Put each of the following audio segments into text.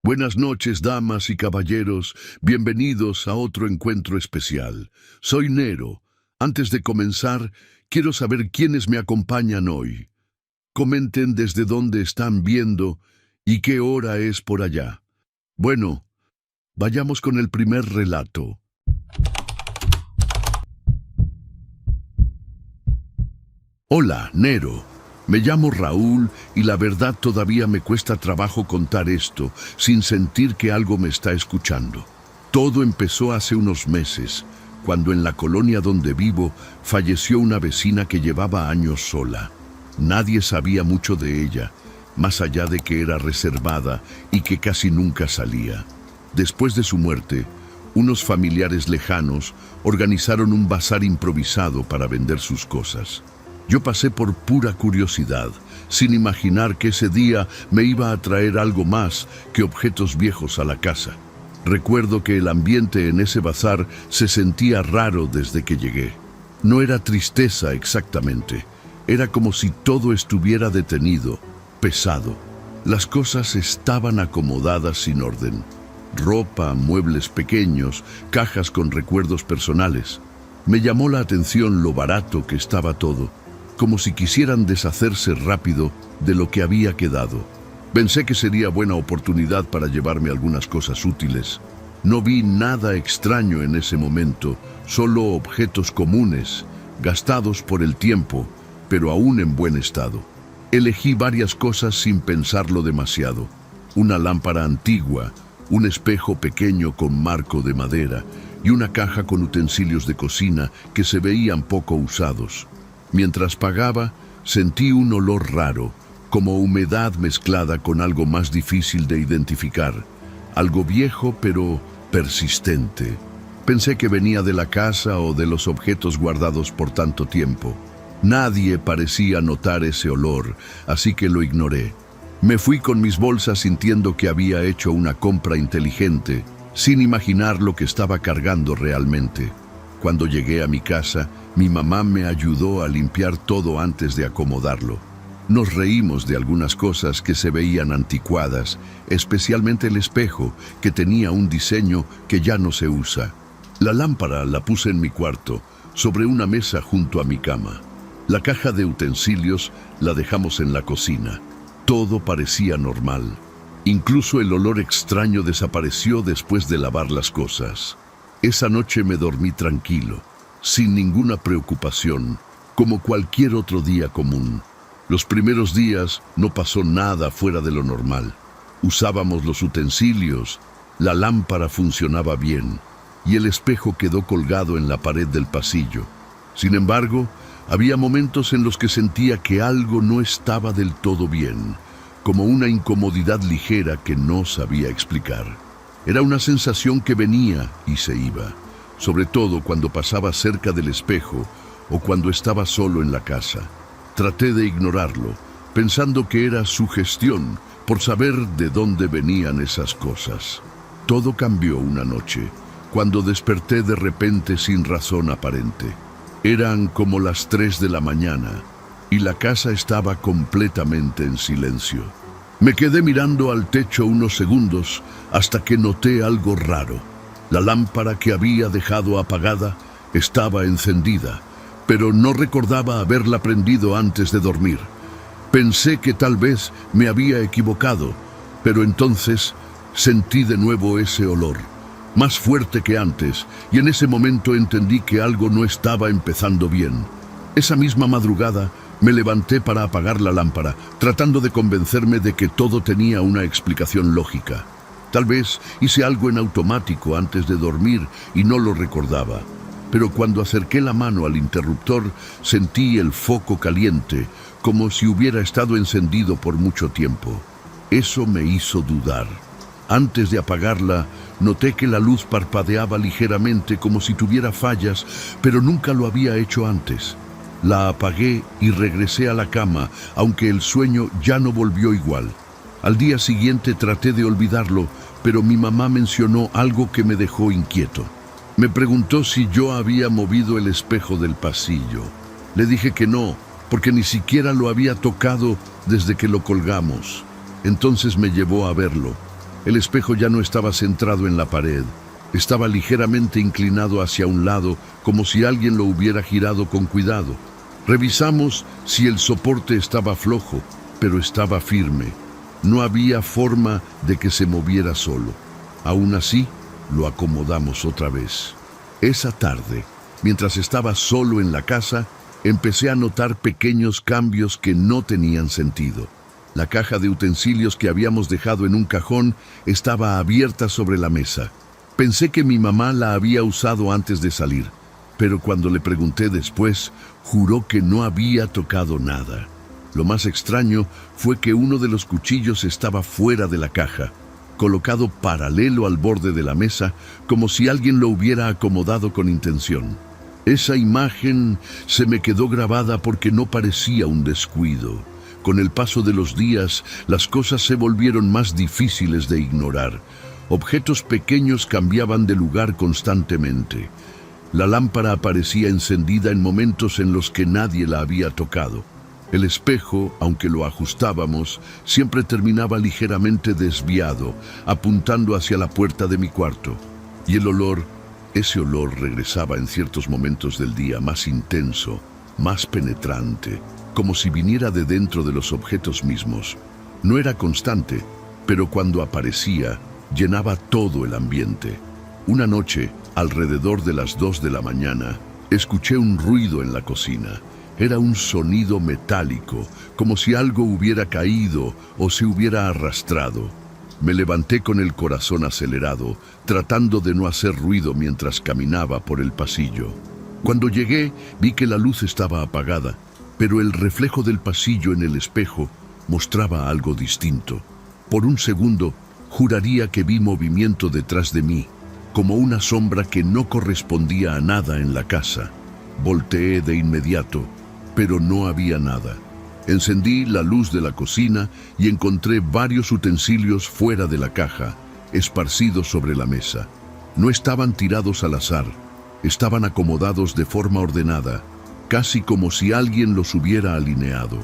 Buenas noches, damas y caballeros. Bienvenidos a otro encuentro especial. Soy Nero. Antes de comenzar, quiero saber quiénes me acompañan hoy. Comenten desde dónde están viendo y qué hora es por allá. Bueno, vayamos con el primer relato. Hola, Nero. Me llamo Raúl y la verdad todavía me cuesta trabajo contar esto sin sentir que algo me está escuchando. Todo empezó hace unos meses, cuando en la colonia donde vivo falleció una vecina que llevaba años sola. Nadie sabía mucho de ella, más allá de que era reservada y que casi nunca salía. Después de su muerte, unos familiares lejanos organizaron un bazar improvisado para vender sus cosas. Yo pasé por pura curiosidad, sin imaginar que ese día me iba a traer algo más que objetos viejos a la casa. Recuerdo que el ambiente en ese bazar se sentía raro desde que llegué. No era tristeza exactamente, era como si todo estuviera detenido, pesado. Las cosas estaban acomodadas sin orden. Ropa, muebles pequeños, cajas con recuerdos personales. Me llamó la atención lo barato que estaba todo, como si quisieran deshacerse rápido de lo que había quedado. Pensé que sería buena oportunidad para llevarme algunas cosas útiles. No vi nada extraño en ese momento, solo objetos comunes, gastados por el tiempo, pero aún en buen estado. Elegí varias cosas sin pensarlo demasiado. Una lámpara antigua, un espejo pequeño con marco de madera y una caja con utensilios de cocina que se veían poco usados. Mientras pagaba, sentí un olor raro, como humedad mezclada con algo más difícil de identificar. Algo viejo pero persistente. Pensé que venía de la casa o de los objetos guardados por tanto tiempo. Nadie parecía notar ese olor, así que lo ignoré. Me fui con mis bolsas sintiendo que había hecho una compra inteligente, sin imaginar lo que estaba cargando realmente. Cuando llegué a mi casa, mi mamá me ayudó a limpiar todo antes de acomodarlo. Nos reímos de algunas cosas que se veían anticuadas, especialmente el espejo, que tenía un diseño que ya no se usa. La lámpara la puse en mi cuarto, sobre una mesa junto a mi cama. La caja de utensilios la dejamos en la cocina. Todo parecía normal. Incluso el olor extraño desapareció después de lavar las cosas. Esa noche me dormí tranquilo, sin ninguna preocupación, como cualquier otro día común. Los primeros días no pasó nada fuera de lo normal. Usábamos los utensilios, la lámpara funcionaba bien y el espejo quedó colgado en la pared del pasillo. Sin embargo, había momentos en los que sentía que algo no estaba del todo bien, como una incomodidad ligera que no sabía explicar. Era una sensación que venía y se iba, sobre todo cuando pasaba cerca del espejo o cuando estaba solo en la casa. Traté de ignorarlo, pensando que era sugestión por saber de dónde venían esas cosas. Todo cambió una noche, cuando desperté de repente sin razón aparente. Eran como las 3 de la mañana y la casa estaba completamente en silencio. Me quedé mirando al techo unos segundos hasta que noté algo raro. La lámpara que había dejado apagada estaba encendida, pero no recordaba haberla prendido antes de dormir. Pensé que tal vez me había equivocado, pero entonces sentí de nuevo ese olor, más fuerte que antes, y en ese momento entendí que algo no estaba empezando bien. Esa misma madrugada me levanté para apagar la lámpara, tratando de convencerme de que todo tenía una explicación lógica. Tal vez hice algo en automático antes de dormir y no lo recordaba. Pero cuando acerqué la mano al interruptor, sentí el foco caliente, como si hubiera estado encendido por mucho tiempo. Eso me hizo dudar. Antes de apagarla, noté que la luz parpadeaba ligeramente como si tuviera fallas, pero nunca lo había hecho antes. La apagué y regresé a la cama, aunque el sueño ya no volvió igual. Al día siguiente traté de olvidarlo, pero mi mamá mencionó algo que me dejó inquieto. Me preguntó si yo había movido el espejo del pasillo. Le dije que no, porque ni siquiera lo había tocado desde que lo colgamos. Entonces me llevó a verlo. El espejo ya no estaba centrado en la pared. Estaba ligeramente inclinado hacia un lado, como si alguien lo hubiera girado con cuidado. Revisamos si el soporte estaba flojo, pero estaba firme. No había forma de que se moviera solo. Aún así, lo acomodamos otra vez. Esa tarde, mientras estaba solo en la casa, empecé a notar pequeños cambios que no tenían sentido. La caja de utensilios que habíamos dejado en un cajón estaba abierta sobre la mesa. Pensé que mi mamá la había usado antes de salir, pero cuando le pregunté después, juró que no había tocado nada. Lo más extraño fue que uno de los cuchillos estaba fuera de la caja, colocado paralelo al borde de la mesa, como si alguien lo hubiera acomodado con intención. Esa imagen se me quedó grabada porque no parecía un descuido. Con el paso de los días, las cosas se volvieron más difíciles de ignorar. Objetos pequeños cambiaban de lugar constantemente. La lámpara aparecía encendida en momentos en los que nadie la había tocado. El espejo, aunque lo ajustábamos, siempre terminaba ligeramente desviado, apuntando hacia la puerta de mi cuarto. Y el olor, ese olor regresaba en ciertos momentos del día más intenso, más penetrante, como si viniera de dentro de los objetos mismos. No era constante, pero cuando aparecía, llenaba todo el ambiente. Una noche, alrededor de las 2 de la mañana, escuché un ruido en la cocina. Era un sonido metálico, como si algo hubiera caído o se hubiera arrastrado. Me levanté con el corazón acelerado, tratando de no hacer ruido mientras caminaba por el pasillo. Cuando llegué, vi que la luz estaba apagada, pero el reflejo del pasillo en el espejo mostraba algo distinto. Por un segundo, juraría que vi movimiento detrás de mí, como una sombra que no correspondía a nada en la casa. Volteé de inmediato, pero no había nada. Encendí la luz de la cocina y encontré varios utensilios fuera de la caja, esparcidos sobre la mesa. No estaban tirados al azar, estaban acomodados de forma ordenada, casi como si alguien los hubiera alineado.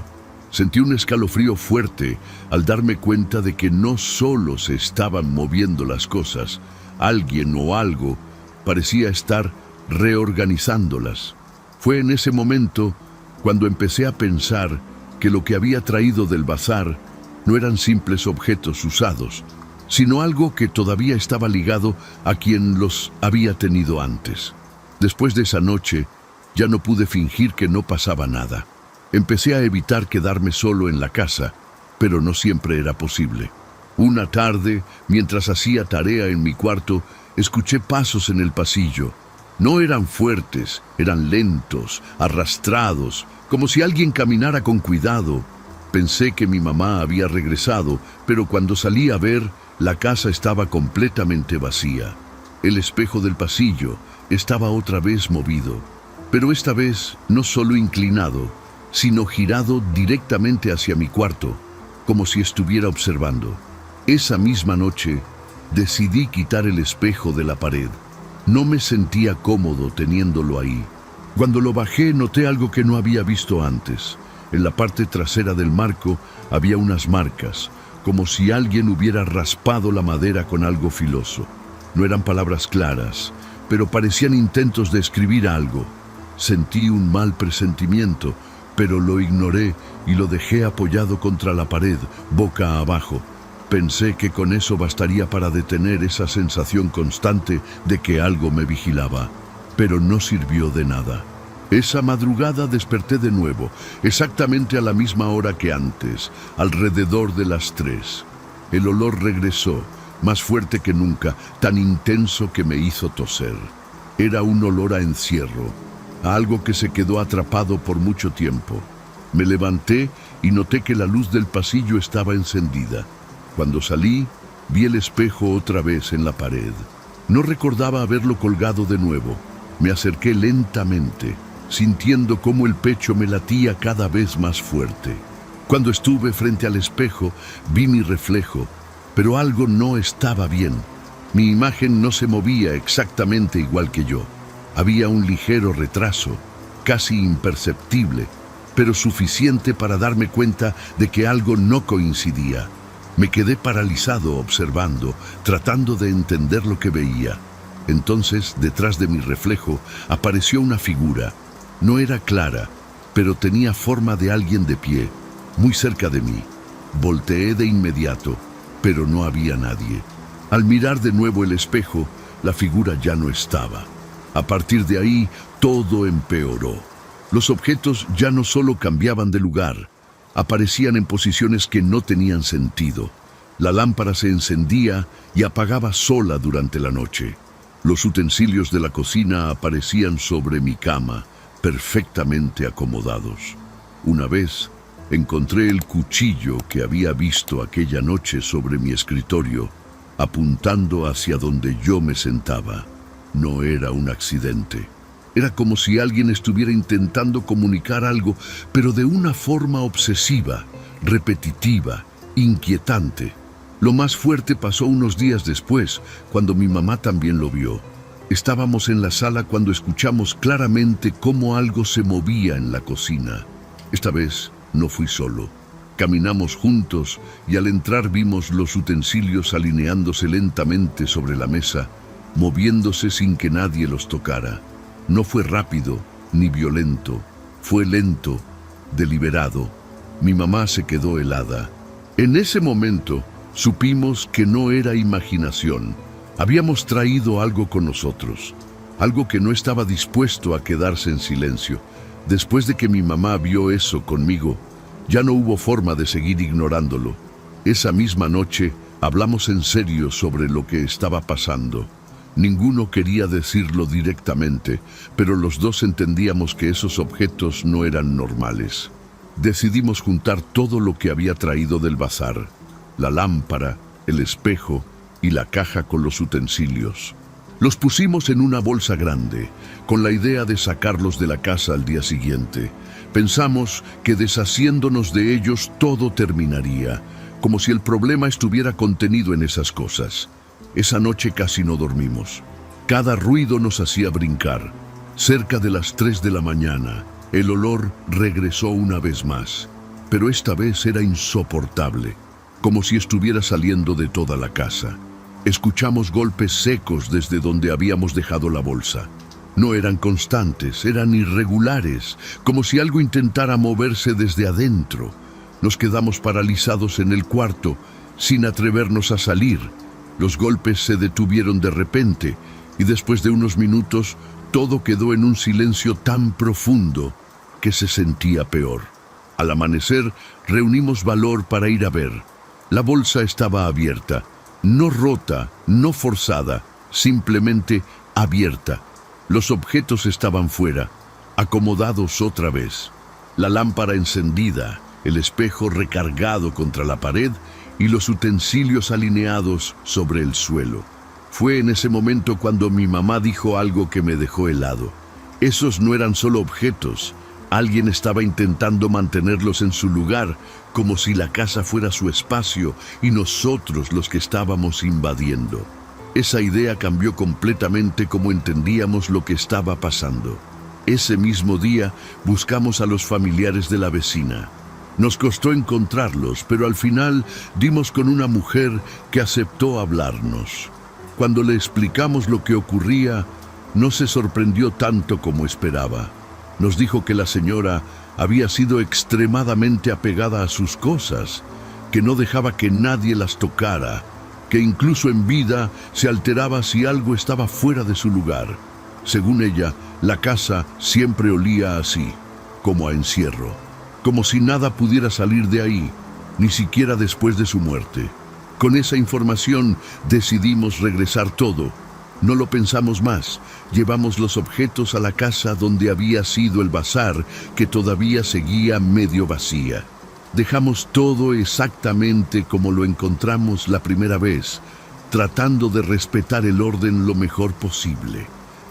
Sentí un escalofrío fuerte al darme cuenta de que no solo se estaban moviendo las cosas, alguien o algo parecía estar reorganizándolas. Fue en ese momento cuando empecé a pensar que lo que había traído del bazar no eran simples objetos usados, sino algo que todavía estaba ligado a quien los había tenido antes. Después de esa noche, ya no pude fingir que no pasaba nada. Empecé a evitar quedarme solo en la casa, pero no siempre era posible. Una tarde, mientras hacía tarea en mi cuarto, escuché pasos en el pasillo. No eran fuertes, eran lentos, arrastrados, como si alguien caminara con cuidado. Pensé que mi mamá había regresado, pero cuando salí a ver, la casa estaba completamente vacía. El espejo del pasillo estaba otra vez movido, pero esta vez no solo inclinado, sino girado directamente hacia mi cuarto, como si estuviera observando. Esa misma noche, decidí quitar el espejo de la pared. No me sentía cómodo teniéndolo ahí. Cuando lo bajé, noté algo que no había visto antes. En la parte trasera del marco había unas marcas, como si alguien hubiera raspado la madera con algo filoso. No eran palabras claras, pero parecían intentos de escribir algo. Sentí un mal presentimiento, pero lo ignoré y lo dejé apoyado contra la pared, boca abajo. Pensé que con eso bastaría para detener esa sensación constante de que algo me vigilaba, pero no sirvió de nada. Esa madrugada desperté de nuevo, exactamente a la misma hora que antes, alrededor de las 3. El olor regresó, más fuerte que nunca, tan intenso que me hizo toser. Era un olor a encierro, a algo que se quedó atrapado por mucho tiempo. Me levanté y noté que la luz del pasillo estaba encendida. Cuando salí, vi el espejo otra vez en la pared. No recordaba haberlo colgado de nuevo. Me acerqué lentamente, sintiendo cómo el pecho me latía cada vez más fuerte. Cuando estuve frente al espejo, vi mi reflejo, pero algo no estaba bien. Mi imagen no se movía exactamente igual que yo. Había un ligero retraso, casi imperceptible, pero suficiente para darme cuenta de que algo no coincidía. Me quedé paralizado observando, tratando de entender lo que veía. Entonces, detrás de mi reflejo, apareció una figura. No era clara, pero tenía forma de alguien de pie, muy cerca de mí. Volteé de inmediato, pero no había nadie. Al mirar de nuevo el espejo, la figura ya no estaba. A partir de ahí, todo empeoró. Los objetos ya no solo cambiaban de lugar, aparecían en posiciones que no tenían sentido. La lámpara se encendía y apagaba sola durante la noche. Los utensilios de la cocina aparecían sobre mi cama, perfectamente acomodados. Una vez, encontré el cuchillo que había visto aquella noche sobre mi escritorio, apuntando hacia donde yo me sentaba. No era un accidente. Era como si alguien estuviera intentando comunicar algo, pero de una forma obsesiva, repetitiva, inquietante. Lo más fuerte pasó unos días después, cuando mi mamá también lo vio. Estábamos en la sala cuando escuchamos claramente cómo algo se movía en la cocina. Esta vez no fui solo. Caminamos juntos y al entrar vimos los utensilios alineándose lentamente sobre la mesa, moviéndose sin que nadie los tocara. No fue rápido ni violento, fue lento, deliberado. Mi mamá se quedó helada. En ese momento supimos que no era imaginación. Habíamos traído algo con nosotros, algo que no estaba dispuesto a quedarse en silencio. Después de que mi mamá vio eso conmigo, ya no hubo forma de seguir ignorándolo. Esa misma noche hablamos en serio sobre lo que estaba pasando. Ninguno quería decirlo directamente, pero los dos entendíamos que esos objetos no eran normales. Decidimos juntar todo lo que había traído del bazar: la lámpara, el espejo y la caja con los utensilios. Los pusimos en una bolsa grande, con la idea de sacarlos de la casa al día siguiente. Pensamos que deshaciéndonos de ellos todo terminaría, como si el problema estuviera contenido en esas cosas. Esa noche casi no dormimos. Cada ruido nos hacía brincar. Cerca de las 3 de la mañana, el olor regresó una vez más, pero esta vez era insoportable, como si estuviera saliendo de toda la casa. Escuchamos golpes secos desde donde habíamos dejado la bolsa. No eran constantes, eran irregulares, como si algo intentara moverse desde adentro. Nos quedamos paralizados en el cuarto, sin atrevernos a salir. Los golpes se detuvieron de repente, y después de unos minutos, todo quedó en un silencio tan profundo que se sentía peor. Al amanecer, reunimos valor para ir a ver. La bolsa estaba abierta, no rota, no forzada, simplemente abierta. Los objetos estaban fuera, acomodados otra vez. La lámpara encendida, el espejo recargado contra la pared y los utensilios alineados sobre el suelo. Fue en ese momento cuando mi mamá dijo algo que me dejó helado. Esos no eran solo objetos. Alguien estaba intentando mantenerlos en su lugar, como si la casa fuera su espacio y nosotros los que estábamos invadiendo. Esa idea cambió completamente cómo entendíamos lo que estaba pasando. Ese mismo día buscamos a los familiares de la vecina. Nos costó encontrarlos, pero al final dimos con una mujer que aceptó hablarnos. Cuando le explicamos lo que ocurría, no se sorprendió tanto como esperaba. Nos dijo que la señora había sido extremadamente apegada a sus cosas, que no dejaba que nadie las tocara, que incluso en vida se alteraba si algo estaba fuera de su lugar. Según ella, la casa siempre olía así, como a encierro, como si nada pudiera salir de ahí, ni siquiera después de su muerte. Con esa información decidimos regresar todo. No lo pensamos más. Llevamos los objetos a la casa donde había sido el bazar, que todavía seguía medio vacía. Dejamos todo exactamente como lo encontramos la primera vez, tratando de respetar el orden lo mejor posible.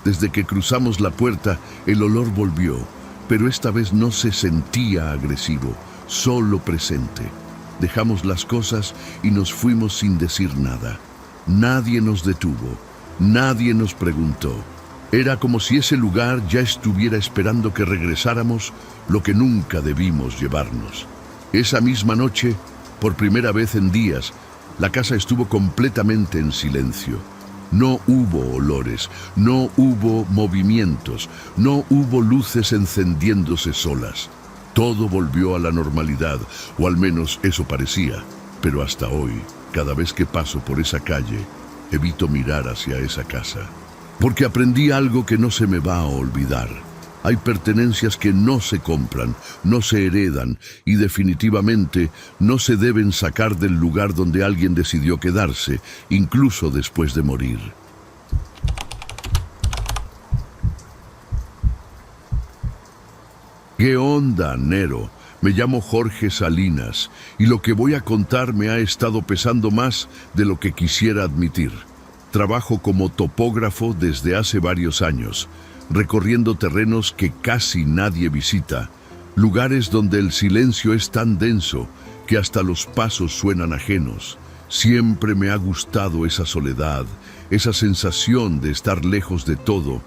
Desde que cruzamos la puerta, el olor volvió, pero esta vez no se sentía agresivo, solo presente. Dejamos las cosas y nos fuimos sin decir nada. Nadie nos detuvo, nadie nos preguntó. Era como si ese lugar ya estuviera esperando que regresáramos lo que nunca debimos llevarnos. Esa misma noche Por primera vez en días, la casa estuvo completamente en silencio. No hubo olores, no hubo movimientos, no hubo luces encendiéndose solas. Todo volvió a la normalidad, o al menos eso parecía. Pero hasta hoy, cada vez que paso por esa calle, evito mirar hacia esa casa. Porque aprendí algo que no se me va a olvidar. Hay pertenencias que no se compran, no se heredan y definitivamente no se deben sacar del lugar donde alguien decidió quedarse, incluso después de morir. ¿Qué onda, Nero? Me llamo Jorge Salinas y lo que voy a contar me ha estado pesando más de lo que quisiera admitir. Trabajo como topógrafo desde hace varios años, recorriendo terrenos que casi nadie visita, lugares donde el silencio es tan denso que hasta los pasos suenan ajenos. Siempre me ha gustado esa soledad, esa sensación de estar lejos de todo,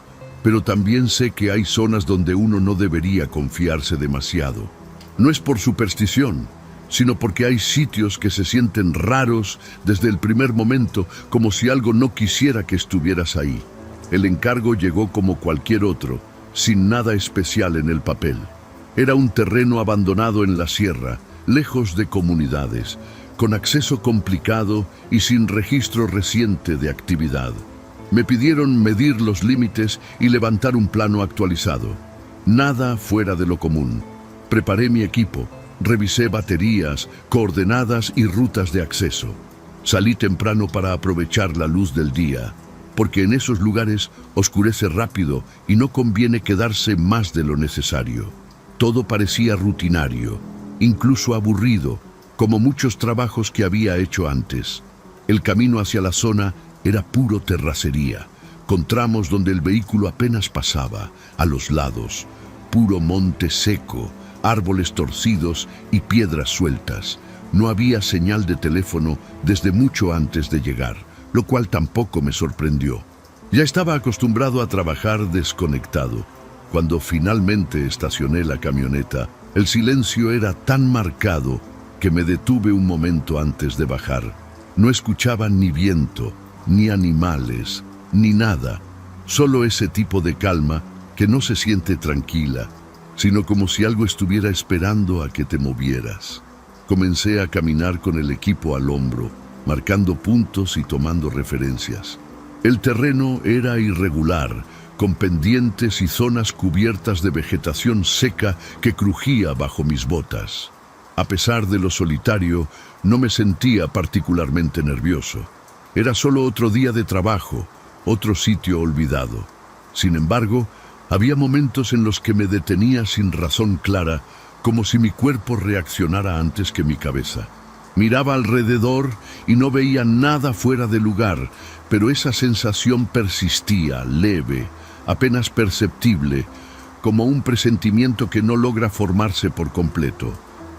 pero también sé que hay zonas donde uno no debería confiarse demasiado. No es por superstición, sino porque hay sitios que se sienten raros desde el primer momento, como si algo no quisiera que estuvieras ahí. El encargo llegó como cualquier otro, sin nada especial en el papel. Era un terreno abandonado en la sierra, lejos de comunidades, con acceso complicado y sin registro reciente de actividad. Me pidieron medir los límites y levantar un plano actualizado. Nada fuera de lo común. Preparé mi equipo, revisé baterías, coordenadas y rutas de acceso. Salí temprano para aprovechar la luz del día, porque en esos lugares oscurece rápido y no conviene quedarse más de lo necesario. Todo parecía rutinario, incluso aburrido, como muchos trabajos que había hecho antes. El camino hacia la zona era puro terracería, con tramos donde el vehículo apenas pasaba, a los lados, puro monte seco, árboles torcidos y piedras sueltas. No había señal de teléfono desde mucho antes de llegar, lo cual tampoco me sorprendió. Ya estaba acostumbrado a trabajar desconectado. Cuando finalmente estacioné la camioneta, el silencio era tan marcado que me detuve un momento antes de bajar. No escuchaba ni viento, ni animales, ni nada. Solo ese tipo de calma que no se siente tranquila, sino como si algo estuviera esperando a que te movieras. Comencé a caminar con el equipo al hombro, marcando puntos y tomando referencias. El terreno era irregular, con pendientes y zonas cubiertas de vegetación seca que crujía bajo mis botas. A pesar de lo solitario, no me sentía particularmente nervioso. Era solo otro día de trabajo, otro sitio olvidado. Sin embargo, había momentos en los que me detenía sin razón clara, como si mi cuerpo reaccionara antes que mi cabeza. Miraba alrededor y no veía nada fuera de lugar, pero esa sensación persistía, leve, apenas perceptible, como un presentimiento que no logra formarse por completo.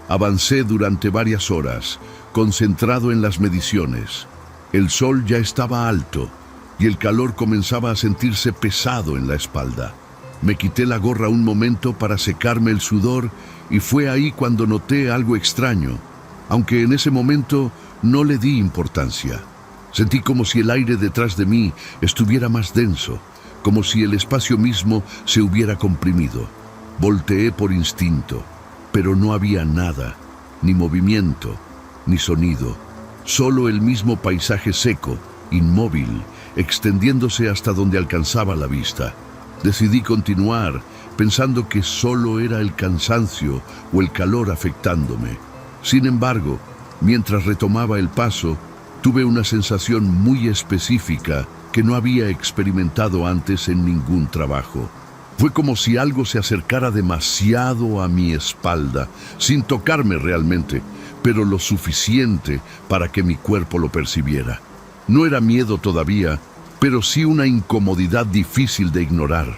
Avancé durante varias horas, concentrado en las mediciones. El sol ya estaba alto y el calor comenzaba a sentirse pesado en la espalda. Me quité la gorra un momento para secarme el sudor y fue ahí cuando noté algo extraño, aunque en ese momento no le di importancia. Sentí como si el aire detrás de mí estuviera más denso, como si el espacio mismo se hubiera comprimido. Volteé por instinto, pero no había nada, ni movimiento, ni sonido, solo el mismo paisaje seco, inmóvil, extendiéndose hasta donde alcanzaba la vista. Decidí continuar, pensando que solo era el cansancio o el calor afectándome. Sin embargo, mientras retomaba el paso, tuve una sensación muy específica que no había experimentado antes en ningún trabajo. Fue como si algo se acercara demasiado a mi espalda, sin tocarme realmente, pero lo suficiente para que mi cuerpo lo percibiera. No era miedo todavía, pero sí una incomodidad difícil de ignorar.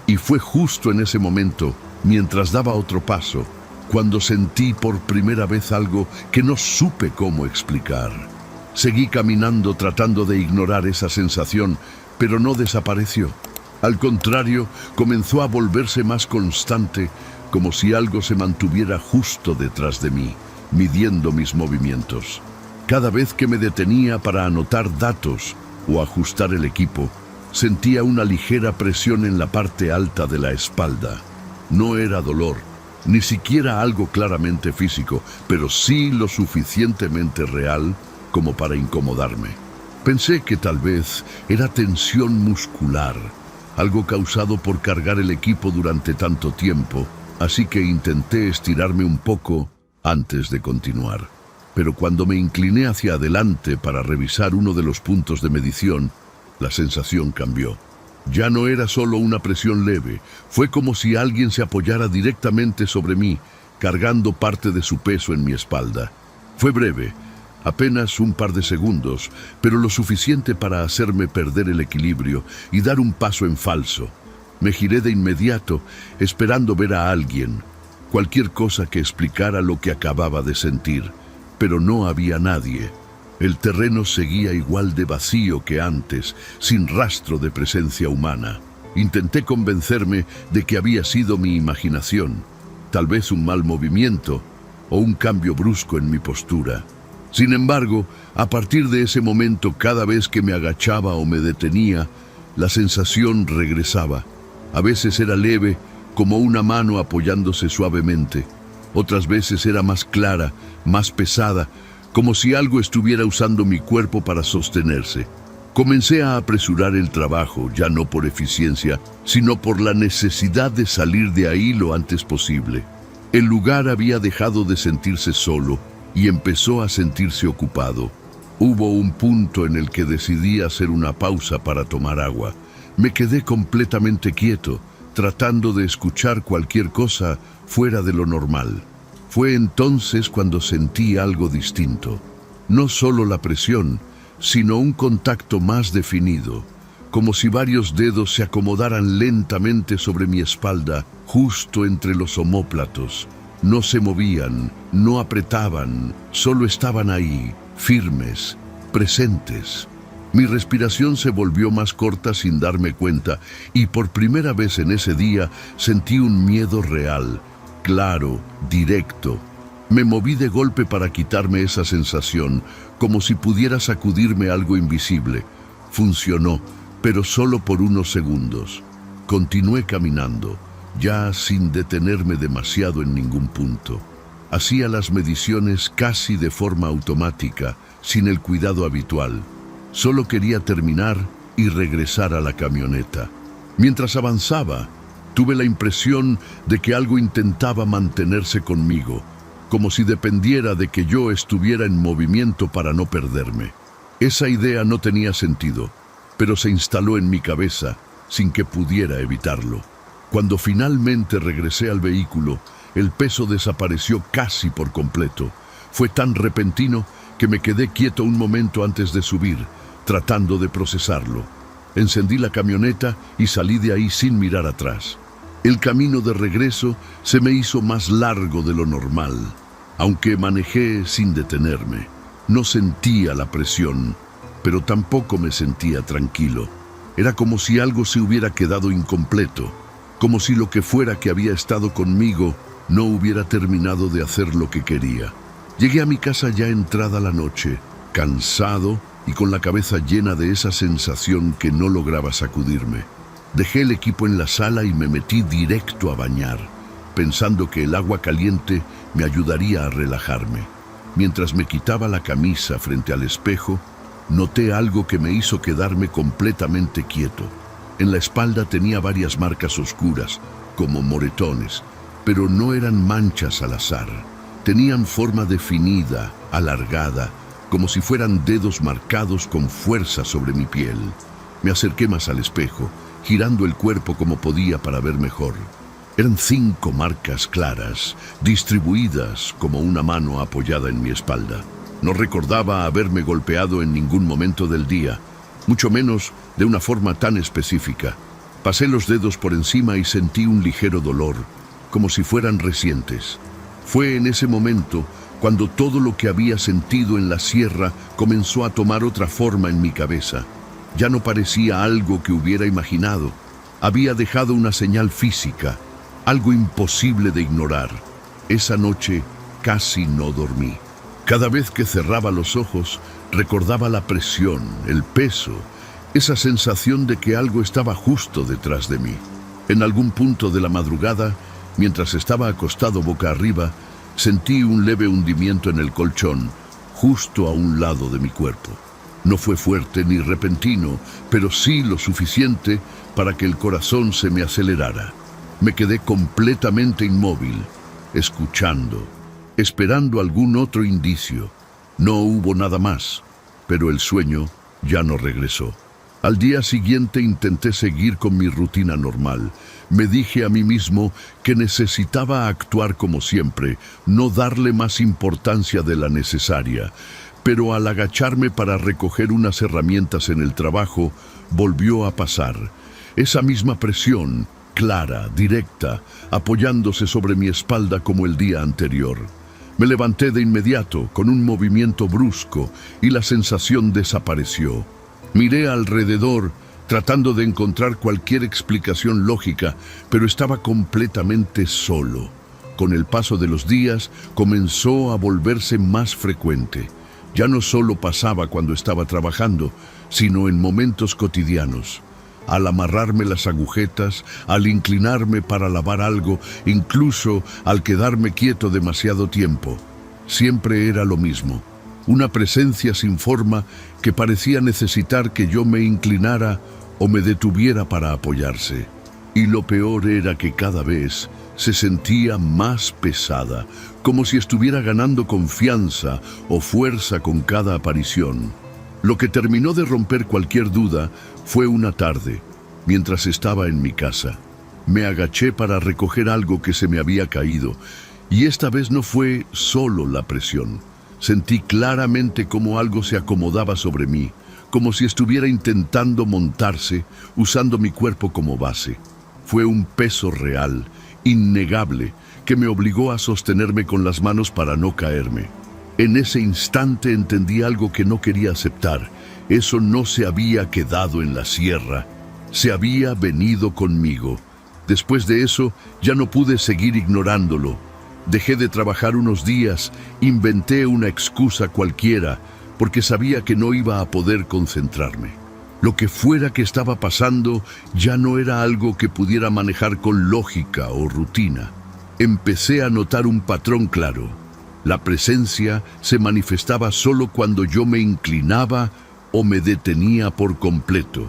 Y fue justo en ese momento, mientras daba otro paso, cuando sentí por primera vez algo que no supe cómo explicar. Seguí caminando tratando de ignorar esa sensación, pero no desapareció. Al contrario, comenzó a volverse más constante, como si algo se mantuviera justo detrás de mí, midiendo mis movimientos. Cada vez que me detenía para anotar datos o ajustar el equipo, sentía una ligera presión en la parte alta de la espalda. No era dolor, ni siquiera algo claramente físico, pero sí lo suficientemente real como para incomodarme. Pensé que tal vez era tensión muscular, algo causado por cargar el equipo durante tanto tiempo, así que intenté estirarme un poco antes de continuar. Pero cuando me incliné hacia adelante para revisar uno de los puntos de medición, la sensación cambió. Ya no era solo una presión leve, fue como si alguien se apoyara directamente sobre mí, cargando parte de su peso en mi espalda. Fue breve, apenas un par de segundos, pero lo suficiente para hacerme perder el equilibrio y dar un paso en falso. Me giré de inmediato, esperando ver a alguien, cualquier cosa que explicara lo que acababa de sentir, pero no había nadie. El terreno seguía igual de vacío que antes, sin rastro de presencia humana. Intenté convencerme de que había sido mi imaginación, tal vez un mal movimiento o un cambio brusco en mi postura. Sin embargo, a partir de ese momento, cada vez que me agachaba o me detenía, la sensación regresaba. A veces era leve, como una mano apoyándose suavemente. Otras veces era más clara, más pesada, como si algo estuviera usando mi cuerpo para sostenerse. Comencé a apresurar el trabajo, ya no por eficiencia, sino por la necesidad de salir de ahí lo antes posible. El lugar había dejado de sentirse solo y empezó a sentirse ocupado. Hubo un punto en el que decidí hacer una pausa para tomar agua. Me quedé completamente quieto, tratando de escuchar cualquier cosa fuera de lo normal. Fue entonces cuando sentí algo distinto. No solo la presión, sino un contacto más definido, como si varios dedos se acomodaran lentamente sobre mi espalda, justo entre los omóplatos. No se movían, no apretaban, solo estaban ahí, firmes, presentes. Mi respiración se volvió más corta sin darme cuenta, y por primera vez en ese día sentí un miedo real, claro, directo. Me moví de golpe para quitarme esa sensación, como si pudiera sacudirme algo invisible. Funcionó, pero solo por unos segundos. Continué caminando, ya sin detenerme demasiado en ningún punto. Hacía las mediciones casi de forma automática, sin el cuidado habitual. Solo quería terminar y regresar a la camioneta. Mientras avanzaba, tuve la impresión de que algo intentaba mantenerse conmigo, como si dependiera de que yo estuviera en movimiento para no perderme. Esa idea no tenía sentido, pero se instaló en mi cabeza sin que pudiera evitarlo. Cuando finalmente regresé al vehículo, el peso desapareció casi por completo. Fue tan repentino que me quedé quieto un momento antes de subir, tratando de procesarlo. Encendí la camioneta y salí de ahí sin mirar atrás. El camino de regreso se me hizo más largo de lo normal, aunque manejé sin detenerme. No sentía la presión, pero tampoco me sentía tranquilo. Era como si algo se hubiera quedado incompleto, como si lo que fuera que había estado conmigo no hubiera terminado de hacer lo que quería. Llegué a mi casa ya entrada la noche, cansado y con la cabeza llena de esa sensación que no lograba sacudirme. Dejé el equipo en la sala y me metí directo a bañar, pensando que el agua caliente me ayudaría a relajarme. Mientras me quitaba la camisa frente al espejo, noté algo que me hizo quedarme completamente quieto. En la espalda tenía varias marcas oscuras, como moretones, pero no eran manchas al azar. Tenían forma definida, alargada, como si fueran dedos marcados con fuerza sobre mi piel. Me acerqué más al espejo, girando el cuerpo como podía para ver mejor. Eran 5 marcas claras, distribuidas como una mano apoyada en mi espalda. No recordaba haberme golpeado en ningún momento del día, mucho menos de una forma tan específica. Pasé los dedos por encima y sentí un ligero dolor, como si fueran recientes. Fue en ese momento cuando todo lo que había sentido en la sierra comenzó a tomar otra forma en mi cabeza. Ya no parecía algo que hubiera imaginado. Había dejado una señal física, algo imposible de ignorar. Esa noche casi no dormí. Cada vez que cerraba los ojos, recordaba la presión, el peso, esa sensación de que algo estaba justo detrás de mí. En algún punto de la madrugada, mientras estaba acostado boca arriba, sentí un leve hundimiento en el colchón, justo a un lado de mi cuerpo. No fue fuerte ni repentino, pero sí lo suficiente para que el corazón se me acelerara. Me quedé completamente inmóvil, escuchando, esperando algún otro indicio. No hubo nada más, pero el sueño ya no regresó. Al día siguiente intenté seguir con mi rutina normal. Me dije a mí mismo que necesitaba actuar como siempre, no darle más importancia de la necesaria. Pero al agacharme para recoger unas herramientas en el trabajo, volvió a pasar. Esa misma presión, clara, directa, apoyándose sobre mi espalda como el día anterior. Me levanté de inmediato, con un movimiento brusco, y la sensación desapareció. Miré alrededor, tratando de encontrar cualquier explicación lógica, pero estaba completamente solo. Con el paso de los días, comenzó a volverse más frecuente. Ya no solo pasaba cuando estaba trabajando, sino en momentos cotidianos. Al amarrarme las agujetas, al inclinarme para lavar algo, incluso al quedarme quieto demasiado tiempo. Siempre era lo mismo. Una presencia sin forma que parecía necesitar que yo me inclinara o me detuviera para apoyarse. Y lo peor era que cada vez se sentía más pesada, como si estuviera ganando confianza o fuerza con cada aparición. Lo que terminó de romper cualquier duda fue una tarde, mientras estaba en mi casa. Me agaché para recoger algo que se me había caído, y esta vez no fue solo la presión. Sentí claramente cómo algo se acomodaba sobre mí, como si estuviera intentando montarse, usando mi cuerpo como base. Fue un peso real, innegable, que me obligó a sostenerme con las manos para no caerme. En ese instante entendí algo que no quería aceptar. Eso no se había quedado en la sierra, se había venido conmigo. Después de eso, ya no pude seguir ignorándolo. Dejé de trabajar unos días, inventé una excusa cualquiera, porque sabía que no iba a poder concentrarme. Lo que fuera que estaba pasando ya no era algo que pudiera manejar con lógica o rutina. Empecé a notar un patrón claro. La presencia se manifestaba solo cuando yo me inclinaba o me detenía por completo.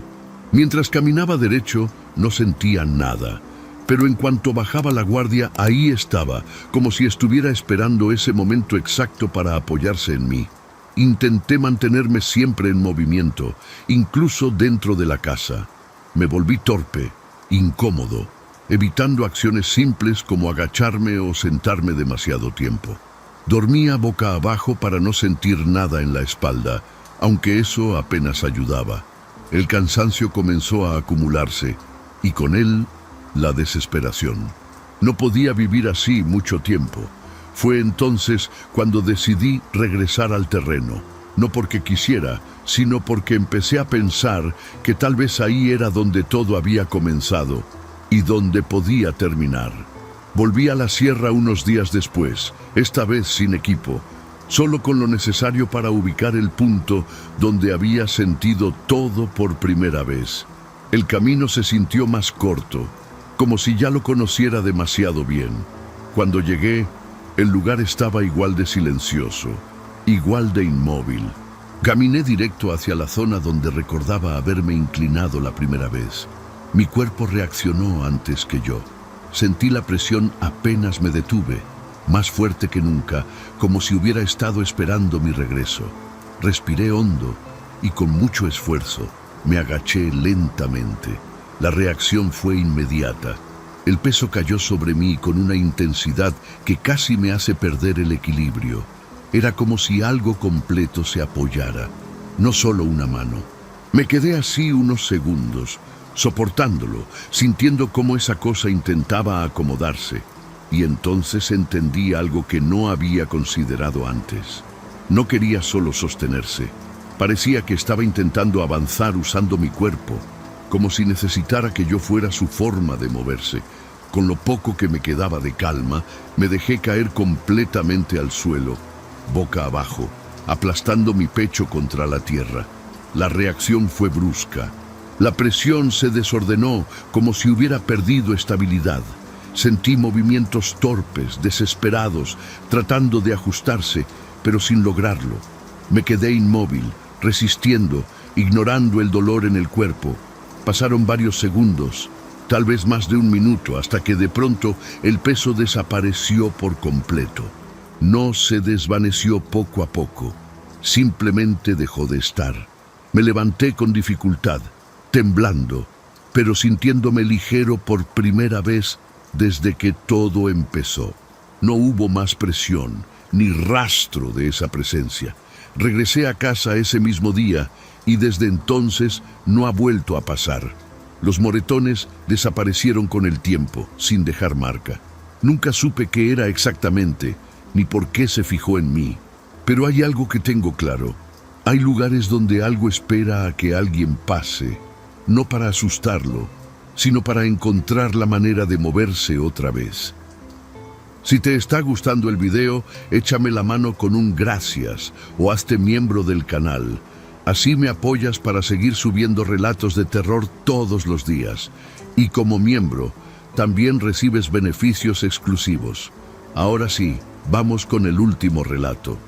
Mientras caminaba derecho, no sentía nada. Pero en cuanto bajaba la guardia, ahí estaba, como si estuviera esperando ese momento exacto para apoyarse en mí. Intenté mantenerme siempre en movimiento, incluso dentro de la casa. Me volví torpe, incómodo, evitando acciones simples como agacharme o sentarme demasiado tiempo. Dormía boca abajo para no sentir nada en la espalda, aunque eso apenas ayudaba. El cansancio comenzó a acumularse, y con él, la desesperación. No podía vivir así mucho tiempo. Fue entonces cuando decidí regresar al terreno, no porque quisiera, sino porque empecé a pensar que tal vez ahí era donde todo había comenzado y donde podía terminar. Volví a la sierra unos días después, esta vez sin equipo, solo con lo necesario para ubicar el punto donde había sentido todo por primera vez. El camino se sintió más corto, como si ya lo conociera demasiado bien. Cuando llegué, el lugar estaba igual de silencioso, igual de inmóvil. Caminé directo hacia la zona donde recordaba haberme inclinado la primera vez. Mi cuerpo reaccionó antes que yo. Sentí la presión apenas me detuve, más fuerte que nunca, como si hubiera estado esperando mi regreso. Respiré hondo y con mucho esfuerzo me agaché lentamente. La reacción fue inmediata. El peso cayó sobre mí con una intensidad que casi me hace perder el equilibrio. Era como si algo completo se apoyara, no solo una mano. Me quedé así unos segundos, soportándolo, sintiendo cómo esa cosa intentaba acomodarse. Y entonces entendí algo que no había considerado antes. No quería solo sostenerse. Parecía que estaba intentando avanzar usando mi cuerpo, como si necesitara que yo fuera su forma de moverse. Con lo poco que me quedaba de calma, me dejé caer completamente al suelo, boca abajo, aplastando mi pecho contra la tierra. La reacción fue brusca. La presión se desordenó como si hubiera perdido estabilidad. Sentí movimientos torpes, desesperados, tratando de ajustarse, pero sin lograrlo. Me quedé inmóvil, resistiendo, ignorando el dolor en el cuerpo. Pasaron varios segundos, tal vez más de un minuto, hasta que de pronto el peso desapareció por completo. No se desvaneció poco a poco, simplemente dejó de estar. Me levanté con dificultad, temblando, pero sintiéndome ligero por primera vez desde que todo empezó. No hubo más presión, ni rastro de esa presencia. Regresé a casa ese mismo día y desde entonces no ha vuelto a pasar. Los moretones desaparecieron con el tiempo, sin dejar marca. Nunca supe qué era exactamente, ni por qué se fijó en mí. Pero hay algo que tengo claro. Hay lugares donde algo espera a que alguien pase, no para asustarlo, sino para encontrar la manera de moverse otra vez. Si te está gustando el video, échame la mano con un gracias o hazte miembro del canal. Así me apoyas para seguir subiendo relatos de terror todos los días. Y como miembro, también recibes beneficios exclusivos. Ahora sí, vamos con el último relato.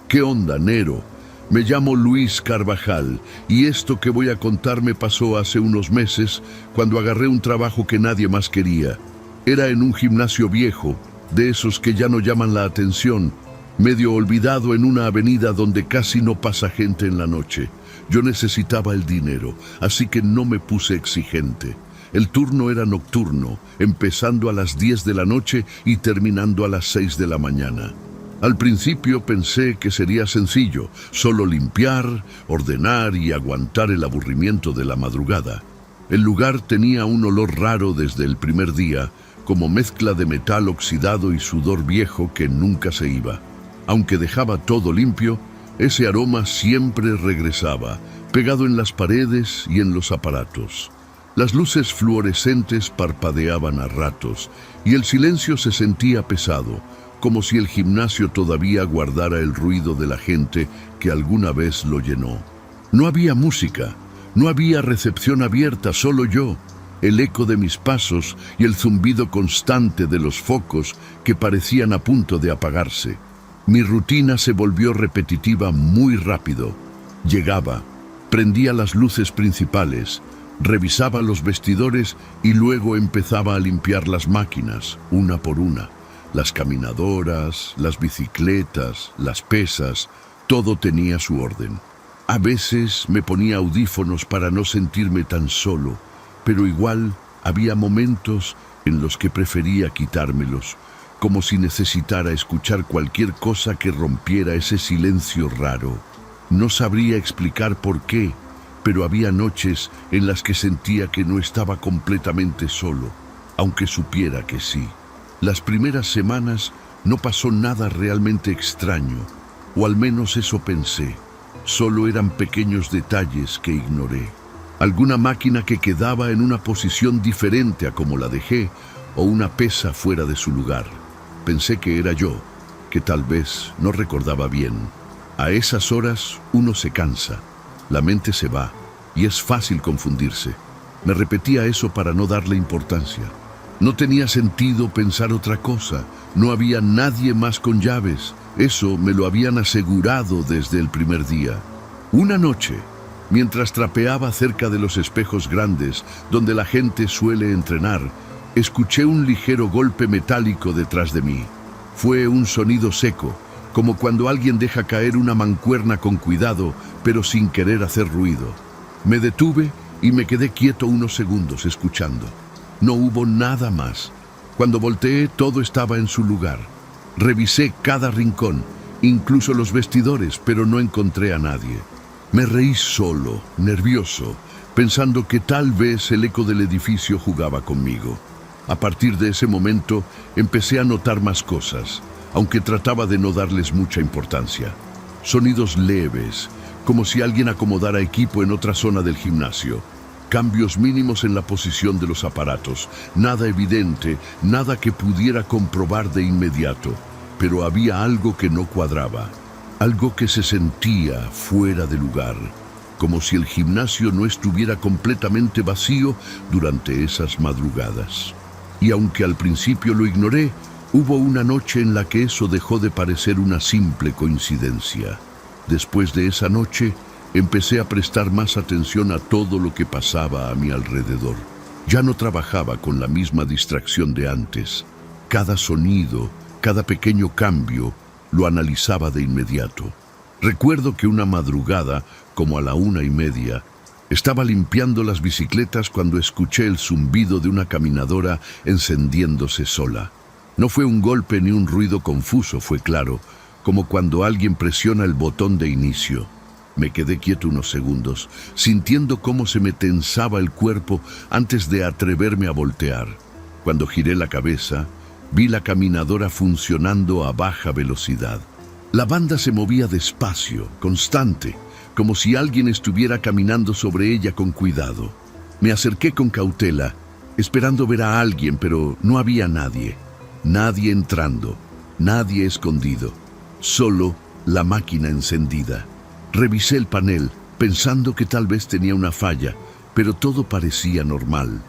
¿Qué onda, Nero? Me llamo Luis Carvajal y esto que voy a contar me pasó hace unos meses cuando agarré un trabajo que nadie más quería. Era en un gimnasio viejo, de esos que ya no llaman la atención, medio olvidado en una avenida donde casi no pasa gente en la noche. Yo necesitaba el dinero, así que no me puse exigente. El turno era nocturno, empezando a las 10 de la noche y terminando a las 6 de la mañana. Al principio pensé que sería sencillo, solo limpiar, ordenar y aguantar el aburrimiento de la madrugada. El lugar tenía un olor raro desde el primer día, como mezcla de metal oxidado y sudor viejo que nunca se iba. Aunque dejaba todo limpio, ese aroma siempre regresaba, pegado en las paredes y en los aparatos. Las luces fluorescentes parpadeaban a ratos y el silencio se sentía pesado, como si el gimnasio todavía guardara el ruido de la gente que alguna vez lo llenó. No había música, no había recepción abierta, solo yo, el eco de mis pasos y el zumbido constante de los focos que parecían a punto de apagarse. Mi rutina se volvió repetitiva muy rápido. Llegaba, prendía las luces principales, revisaba los vestidores y luego empezaba a limpiar las máquinas, una por una. Las caminadoras, las bicicletas, las pesas, todo tenía su orden. A veces me ponía audífonos para no sentirme tan solo, pero igual había momentos en los que prefería quitármelos, como si necesitara escuchar cualquier cosa que rompiera ese silencio raro. No sabría explicar por qué, pero había noches en las que sentía que no estaba completamente solo, aunque supiera que sí. Las primeras semanas no pasó nada realmente extraño, o al menos eso pensé. Solo eran pequeños detalles que ignoré. Alguna máquina que quedaba en una posición diferente a como la dejé, o una pesa fuera de su lugar. Pensé que era yo, que tal vez no recordaba bien. A esas horas uno se cansa, la mente se va, y es fácil confundirse. Me repetía eso para no darle importancia. No tenía sentido pensar otra cosa. No había nadie más con llaves. Eso me lo habían asegurado desde el primer día. Una noche, mientras trapeaba cerca de los espejos grandes donde la gente suele entrenar, escuché un ligero golpe metálico detrás de mí. Fue un sonido seco, como cuando alguien deja caer una mancuerna con cuidado, pero sin querer hacer ruido. Me detuve y me quedé quieto unos segundos escuchando. No hubo nada más. Cuando volteé, todo estaba en su lugar. Revisé cada rincón, incluso los vestidores, pero no encontré a nadie. Me reí solo, nervioso, pensando que tal vez el eco del edificio jugaba conmigo. A partir de ese momento, empecé a notar más cosas, aunque trataba de no darles mucha importancia. Sonidos leves, como si alguien acomodara equipo en otra zona del gimnasio. Cambios mínimos en la posición de los aparatos, nada evidente, nada que pudiera comprobar de inmediato, pero había algo que no cuadraba, algo que se sentía fuera de lugar, como si el gimnasio no estuviera completamente vacío durante esas madrugadas. Y aunque al principio lo ignoré, hubo una noche en la que eso dejó de parecer una simple coincidencia. Después de esa noche, empecé a prestar más atención a todo lo que pasaba a mi alrededor. Ya no trabajaba con la misma distracción de antes. Cada sonido, cada pequeño cambio, lo analizaba de inmediato. Recuerdo que una madrugada, como a la 1:30, estaba limpiando las bicicletas cuando escuché el zumbido de una caminadora encendiéndose sola. No fue un golpe ni un ruido confuso, fue claro, como cuando alguien presiona el botón de inicio. Me quedé quieto unos segundos, sintiendo cómo se me tensaba el cuerpo antes de atreverme a voltear. Cuando giré la cabeza, vi la caminadora funcionando a baja velocidad. La banda se movía despacio, constante, como si alguien estuviera caminando sobre ella con cuidado. Me acerqué con cautela, esperando ver a alguien, pero no había nadie. Nadie entrando, nadie escondido, solo la máquina encendida. Revisé el panel, pensando que tal vez tenía una falla, pero todo parecía normal.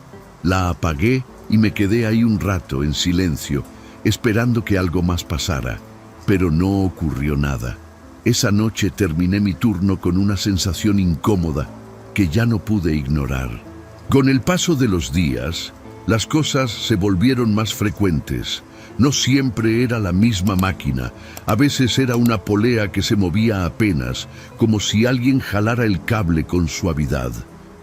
La apagué y me quedé ahí un rato en silencio, esperando que algo más pasara, pero no ocurrió nada. Esa noche terminé mi turno con una sensación incómoda que ya no pude ignorar. Con el paso de los días, las cosas se volvieron más frecuentes. No siempre era la misma máquina, a veces era una polea que se movía apenas, como si alguien jalara el cable con suavidad.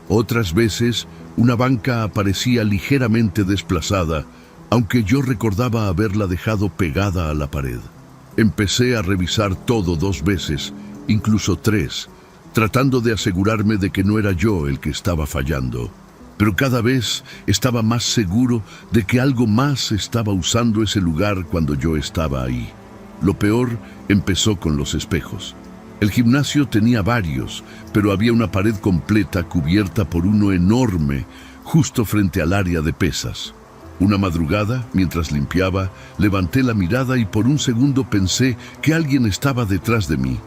Otras veces, una banca aparecía ligeramente desplazada, aunque yo recordaba haberla dejado pegada a la pared. Empecé a revisar todo 2 veces, incluso 3, tratando de asegurarme de que no era yo el que estaba fallando. Pero cada vez estaba más seguro de que algo más estaba usando ese lugar cuando yo estaba ahí. Lo peor empezó con los espejos. El gimnasio tenía varios, pero había una pared completa cubierta por uno enorme, justo frente al área de pesas. Una madrugada, mientras limpiaba, levanté la mirada y por un segundo pensé que alguien estaba detrás de mí.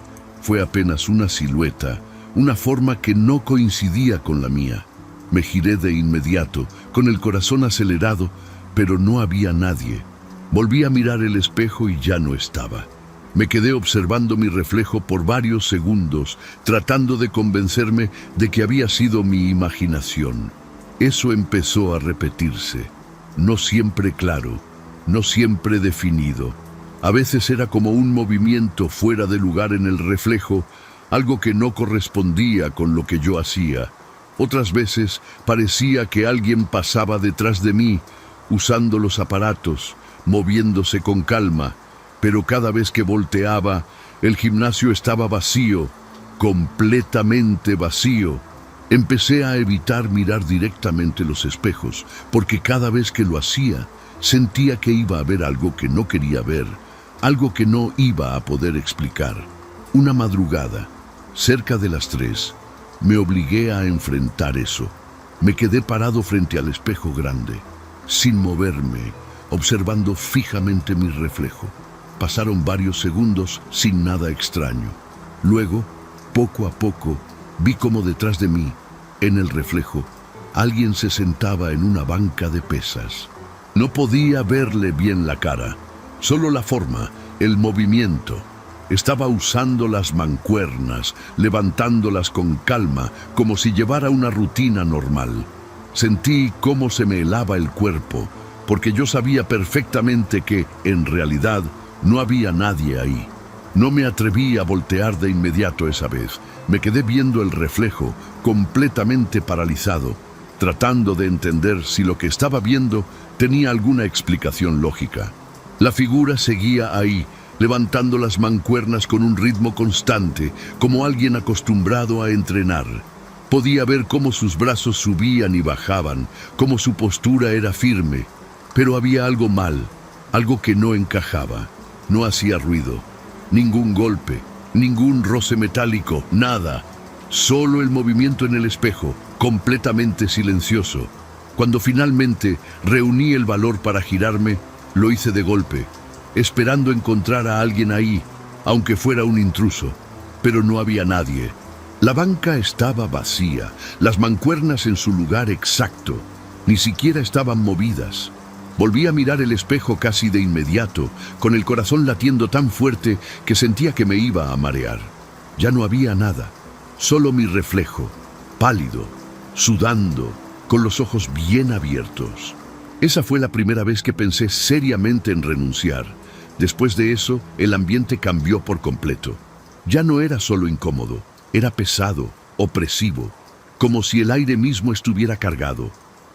Fue apenas una silueta, una forma que no coincidía con la mía. Me giré de inmediato, con el corazón acelerado, pero no había nadie. Volví a mirar el espejo y ya no estaba. Me quedé observando mi reflejo por varios segundos, tratando de convencerme de que había sido mi imaginación. Eso empezó a repetirse. No siempre claro, no siempre definido. A veces era como un movimiento fuera de lugar en el reflejo, algo que no correspondía con lo que yo hacía. Otras veces parecía que alguien pasaba detrás de mí, usando los aparatos, moviéndose con calma, pero cada vez que volteaba, el gimnasio estaba vacío, completamente vacío. Empecé a evitar mirar directamente los espejos, porque cada vez que lo hacía, sentía que iba a ver algo que no quería ver, algo que no iba a poder explicar. Una madrugada, cerca de las 3, me obligué a enfrentar eso. Me quedé parado frente al espejo grande, sin moverme, observando fijamente mi reflejo. Pasaron varios segundos sin nada extraño. Luego, poco a poco, vi como detrás de mí, en el reflejo, alguien se sentaba en una banca de pesas. No podía verle bien la cara, solo la forma, el movimiento. Estaba usando las mancuernas, levantándolas con calma, como si llevara una rutina normal. Sentí cómo se me helaba el cuerpo, porque yo sabía perfectamente que, en realidad, no había nadie ahí. No me atreví a voltear de inmediato esa vez. Me quedé viendo el reflejo, completamente paralizado, tratando de entender si lo que estaba viendo tenía alguna explicación lógica. La figura seguía ahí, levantando las mancuernas con un ritmo constante, como alguien acostumbrado a entrenar. Podía ver cómo sus brazos subían y bajaban, cómo su postura era firme, pero había algo mal, algo que no encajaba. No hacía ruido, ningún golpe, Ningún roce metálico, nada. Solo el movimiento en el espejo, completamente silencioso. Cuando finalmente reuní el valor para girarme, lo hice de golpe, esperando encontrar a alguien ahí, aunque fuera un intruso. Pero no había nadie. La banca estaba vacía, las mancuernas en su lugar exacto. Ni siquiera estaban movidas. Volví a mirar el espejo casi de inmediato, con el corazón latiendo tan fuerte que sentía que me iba a marear. Ya no había nada, solo mi reflejo, pálido, sudando, con los ojos bien abiertos. Esa fue la primera vez que pensé seriamente en renunciar. Después de eso, el ambiente cambió por completo. Ya no era solo incómodo, era pesado, opresivo, como si el aire mismo estuviera cargado.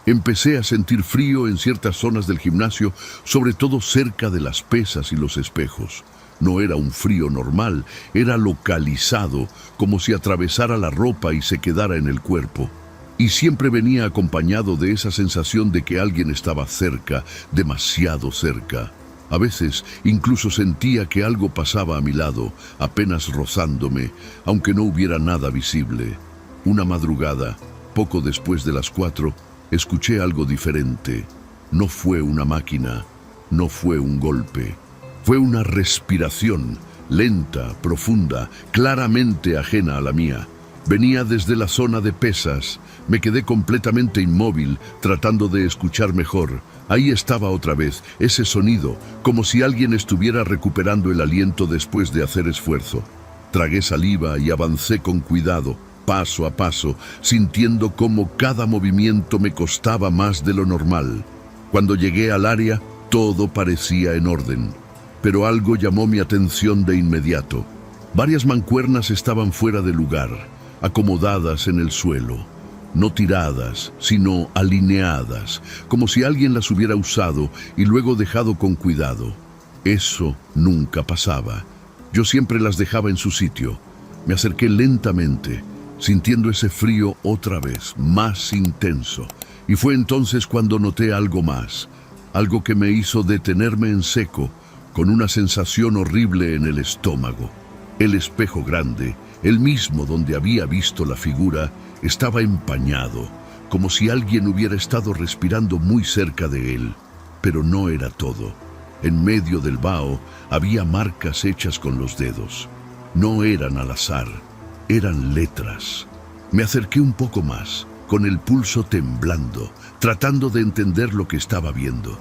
Empecé a sentir frío en ciertas zonas del gimnasio, sobre todo cerca de las pesas y los espejos. No era un frío normal, era localizado, como si atravesara la ropa y se quedara en el cuerpo. Y siempre venía acompañado de esa sensación de que alguien estaba cerca, demasiado cerca. A veces incluso sentía que algo pasaba a mi lado, apenas rozándome, aunque no hubiera nada visible. Una madrugada, poco después de las 4, escuché algo diferente. No fue una máquina, no fue un golpe. Fue una respiración, lenta, profunda, claramente ajena a la mía. Venía desde la zona de pesas. Me quedé completamente inmóvil, tratando de escuchar mejor. Ahí estaba otra vez, ese sonido, como si alguien estuviera recuperando el aliento después de hacer esfuerzo. Tragué saliva y avancé con cuidado, paso a paso, sintiendo cómo cada movimiento me costaba más de lo normal. Cuando llegué al área, todo parecía en orden. Pero algo llamó mi atención de inmediato. Varias mancuernas estaban fuera de lugar, acomodadas en el suelo. No tiradas, sino alineadas, como si alguien las hubiera usado y luego dejado con cuidado. Eso nunca pasaba. Yo siempre las dejaba en su sitio. Me acerqué lentamente, sintiendo ese frío otra vez, más intenso. Y fue entonces cuando noté algo más, algo que me hizo detenerme en seco, con una sensación horrible en el estómago. El espejo grande, el mismo donde había visto la figura, estaba empañado, como si alguien hubiera estado respirando muy cerca de él. Pero no era todo. En medio del vaho había marcas hechas con los dedos. No eran al azar, eran letras. Me acerqué un poco más, con el pulso temblando, tratando de entender lo que estaba viendo.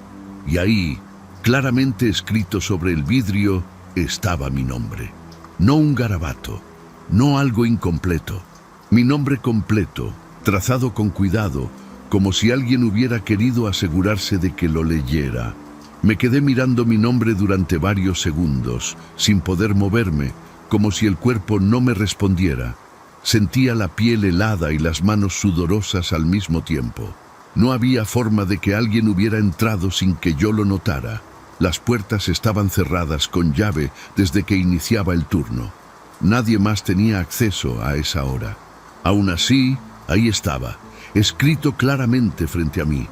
Y ahí, claramente escrito sobre el vidrio, estaba mi nombre. No un garabato, no algo incompleto. Mi nombre completo, trazado con cuidado, como si alguien hubiera querido asegurarse de que lo leyera. Me quedé mirando mi nombre durante varios segundos, sin poder moverme, como si el cuerpo no me respondiera. Sentía la piel helada y las manos sudorosas al mismo tiempo. No había forma de que alguien hubiera entrado sin que yo lo notara. Las puertas estaban cerradas con llave desde que iniciaba el turno. Nadie más tenía acceso a esa hora. Aún así, ahí estaba, escrito claramente frente a mí.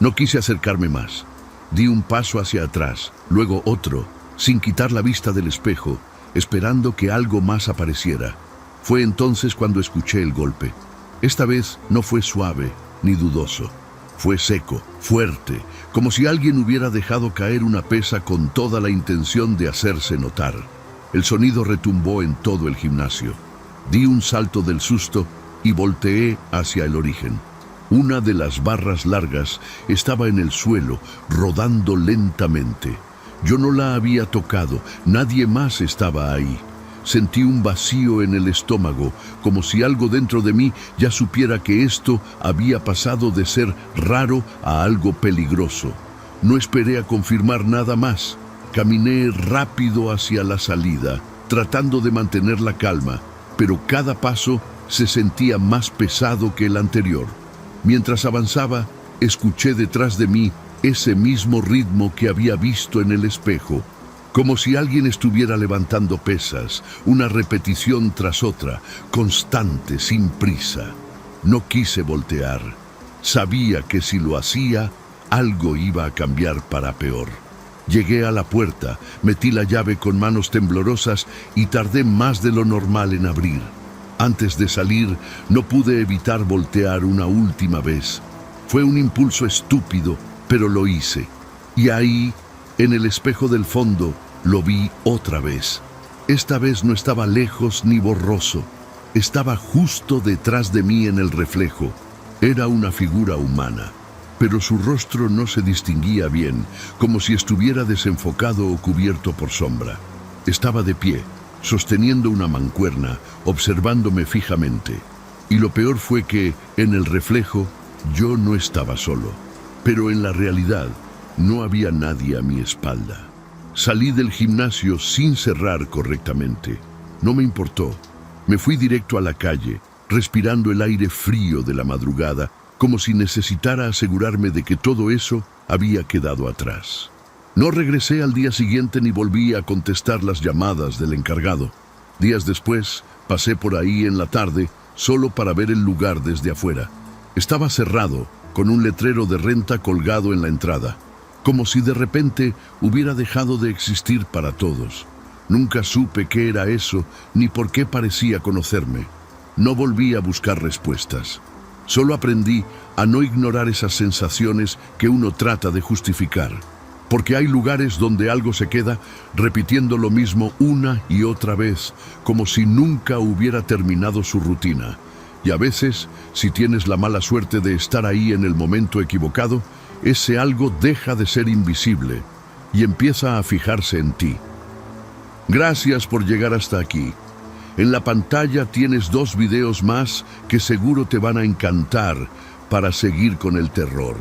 No quise acercarme más. Di un paso hacia atrás, luego otro, sin quitar la vista del espejo, esperando que algo más apareciera. Fue entonces cuando escuché el golpe. Esta vez no fue suave ni dudoso. Fue seco, fuerte, como si alguien hubiera dejado caer una pesa con toda la intención de hacerse notar. El sonido retumbó en todo el gimnasio. Di un salto del susto y volteé hacia el origen. Una de las barras largas estaba en el suelo, rodando lentamente. Yo no la había tocado, nadie más estaba ahí. Sentí un vacío en el estómago, como si algo dentro de mí ya supiera que esto había pasado de ser raro a algo peligroso. No esperé a confirmar nada más. Caminé rápido hacia la salida, tratando de mantener la calma, pero cada paso se sentía más pesado que el anterior. Mientras avanzaba, escuché detrás de mí ese mismo ritmo que había visto en el espejo, como si alguien estuviera levantando pesas, una repetición tras otra, constante, sin prisa. No quise voltear. Sabía que si lo hacía, algo iba a cambiar para peor. Llegué a la puerta, metí la llave con manos temblorosas y tardé más de lo normal en abrir. Antes de salir, no pude evitar voltear una última vez. Fue un impulso estúpido, pero lo hice. Y ahí, en el espejo del fondo, lo vi otra vez. Esta vez no estaba lejos ni borroso. Estaba justo detrás de mí en el reflejo. Era una figura humana, pero su rostro no se distinguía bien, como si estuviera desenfocado o cubierto por sombra. Estaba de pie, sosteniendo una mancuerna, observándome fijamente. Y lo peor fue que, en el reflejo, yo no estaba solo. Pero en la realidad, no había nadie a mi espalda. Salí del gimnasio sin cerrar correctamente. No me importó. Me fui directo a la calle, respirando el aire frío de la madrugada, como si necesitara asegurarme de que todo eso había quedado atrás. No regresé al día siguiente ni volví a contestar las llamadas del encargado. Días después, pasé por ahí en la tarde, solo para ver el lugar desde afuera. Estaba cerrado, con un letrero de renta colgado en la entrada, como si de repente hubiera dejado de existir para todos. Nunca supe qué era eso, ni por qué parecía conocerme. No volví a buscar respuestas. Solo aprendí a no ignorar esas sensaciones que uno trata de justificar. Porque hay lugares donde algo se queda repitiendo lo mismo una y otra vez, como si nunca hubiera terminado su rutina. Y a veces, si tienes la mala suerte de estar ahí en el momento equivocado, ese algo deja de ser invisible y empieza a fijarse en ti. Gracias por llegar hasta aquí. En la pantalla tienes 2 videos más que seguro te van a encantar para seguir con el terror.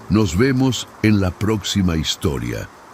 Nos vemos en la próxima historia.